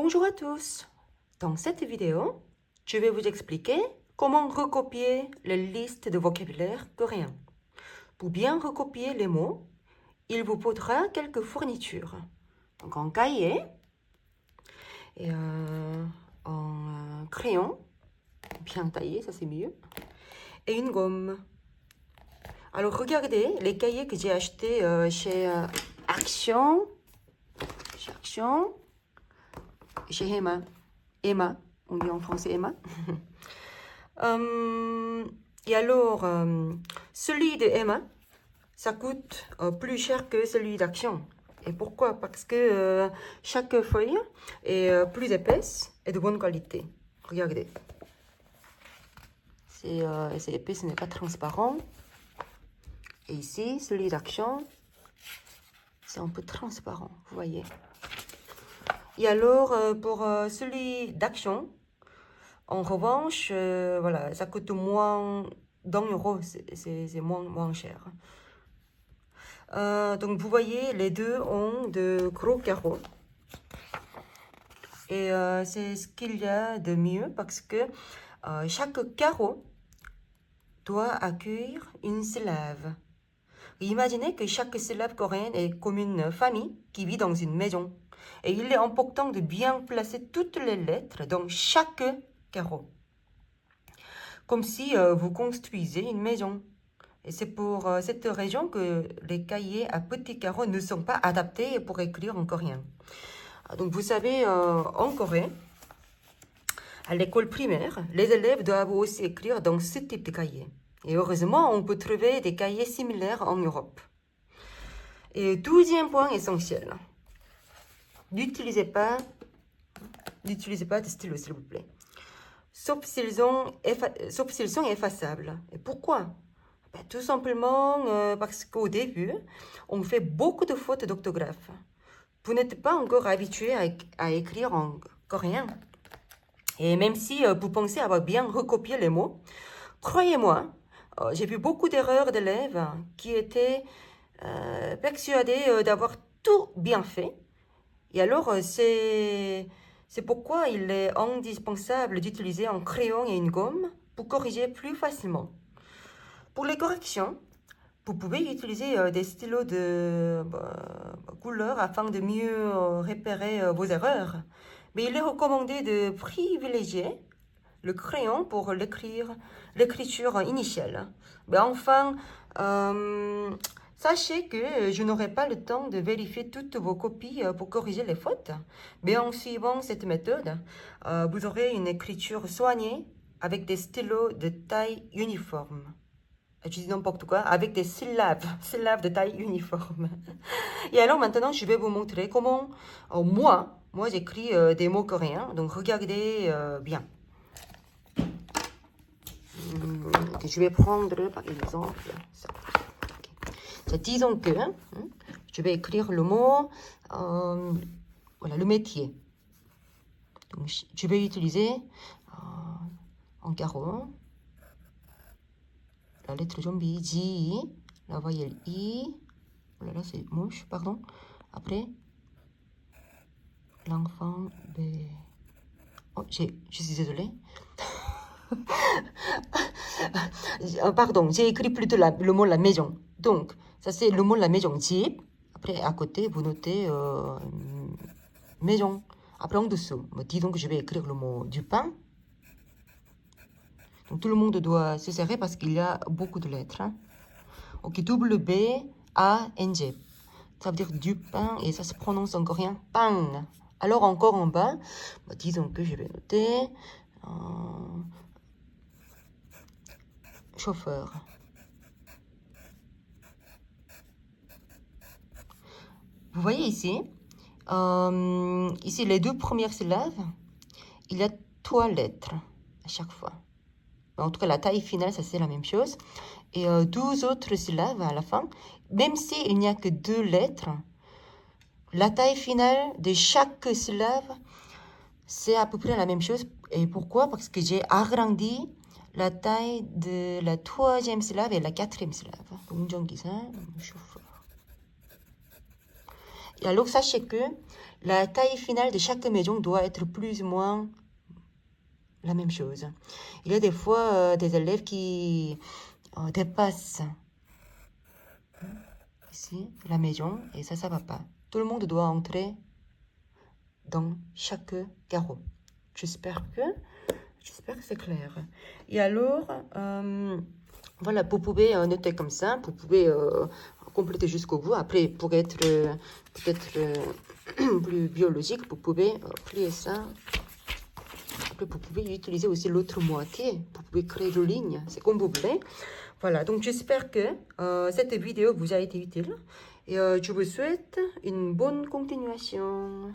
Bonjour à tous. Dans cette vidéo, je vais vous expliquer comment recopier les listes de vocabulaire coréen. Pour bien recopier les mots, il vous faudra quelques fournitures. Donc un cahier, et un crayon, bien taillé, ça c'est mieux, et une gomme. Alors regardez les cahiers que j'ai achetés chez Action, chez Emma, on dit en français Emma. Et alors, celui de Emma, ça coûte plus cher que celui d'Action. Et pourquoi? Parce que chaque feuille est plus épaisse et de bonne qualité. Regardez. C'est épais, ce n'est pas transparent. Et ici, celui d'Action, c'est un peu transparent, vous voyez. Et alors, pour celui d'Action, en revanche, voilà, ça coûte moins d'1 euro, c'est moins cher. Donc vous voyez, les deux ont de gros carreaux. Et c'est ce qu'il y a de mieux parce que chaque carreau doit accueillir une syllabe. Imaginez que chaque syllabe coréenne est comme une famille qui vit dans une maison. Et il est important de bien placer toutes les lettres dans chaque carreau. Comme si vous construisez une maison. Et c'est pour cette raison que les cahiers à petits carreaux ne sont pas adaptés pour écrire en coréen. Donc vous savez, en Corée, à l'école primaire, les élèves doivent aussi écrire dans ce type de cahier. Et heureusement, on peut trouver des cahiers similaires en Europe. Et 12e point essentiel. N'utilisez pas de stylo, s'il vous plaît. Sauf s'ils sont effaçables. Et pourquoi? Ben, tout simplement parce qu'au début, on fait beaucoup de fautes d'orthographe. Vous n'êtes pas encore habitué à écrire en coréen. Et même si vous pensez avoir bien recopié les mots, croyez-moi, j'ai vu beaucoup d'erreurs d'élèves qui étaient persuadés d'avoir tout bien fait. Et alors, c'est pourquoi il est indispensable d'utiliser un crayon et une gomme pour corriger plus facilement. Pour les corrections, vous pouvez utiliser des stylos de couleur afin de mieux repérer vos erreurs. Mais il est recommandé de privilégier le crayon pour l'écriture initiale. Mais enfin, sachez que je n'aurai pas le temps de vérifier toutes vos copies pour corriger les fautes. Mais en suivant cette méthode, vous aurez une écriture soignée avec des stylos de taille uniforme. Je dis n'importe quoi, avec des syllabes de taille uniforme. Et alors maintenant, je vais vous montrer comment moi j'écris des mots coréens. Donc regardez bien. Je vais prendre par exemple ça. Okay. Disons que je vais écrire le mot, voilà, le métier. Donc je vais utiliser en carreau la lettre zombie, J, la voyelle I, oh là là c'est moche, pardon. Après, l'enfant B. Oh, je suis désolée. Pardon, j'ai écrit plutôt le mot la maison. Donc, ça c'est le mot la maison, J. Après, à côté, vous notez maison. Après, en dessous, disons que je vais écrire le mot du pain. Donc, tout le monde doit se serrer parce qu'il y a beaucoup de lettres. Hein. Ok, W-B-A-N-G. Ça veut dire du pain et ça se prononce en coréen, pain. Alors, encore en bas, disons que je vais noter chauffeur. Vous voyez ici, ici les deux premières syllabes, il y a 3 lettres à chaque fois. En tout cas, la taille finale, ça c'est la même chose. Et 12 autres syllabes à la fin. Même s'il n'y a que 2 lettres, la taille finale de chaque syllabe, c'est à peu près la même chose. Et pourquoi? Parce que j'ai agrandi la taille de la 3e syllabe et la 4e syllabe. 운전기사, chauffeur. Et alors, sachez que la taille finale de chaque maison doit être plus ou moins la même chose. Il y a des fois des élèves qui dépassent ici la maison et ça va pas. Tout le monde doit entrer dans chaque carreau. J'espère que c'est clair. Et alors, voilà, vous pouvez noter comme ça, vous pouvez compléter jusqu'au bout. Après, pour être peut-être plus biologique, vous pouvez plier ça. Après, vous pouvez utiliser aussi l'autre moitié. Vous pouvez créer des lignes, c'est comme vous voulez. Voilà, donc j'espère que cette vidéo vous a été utile. Et je vous souhaite une bonne continuation.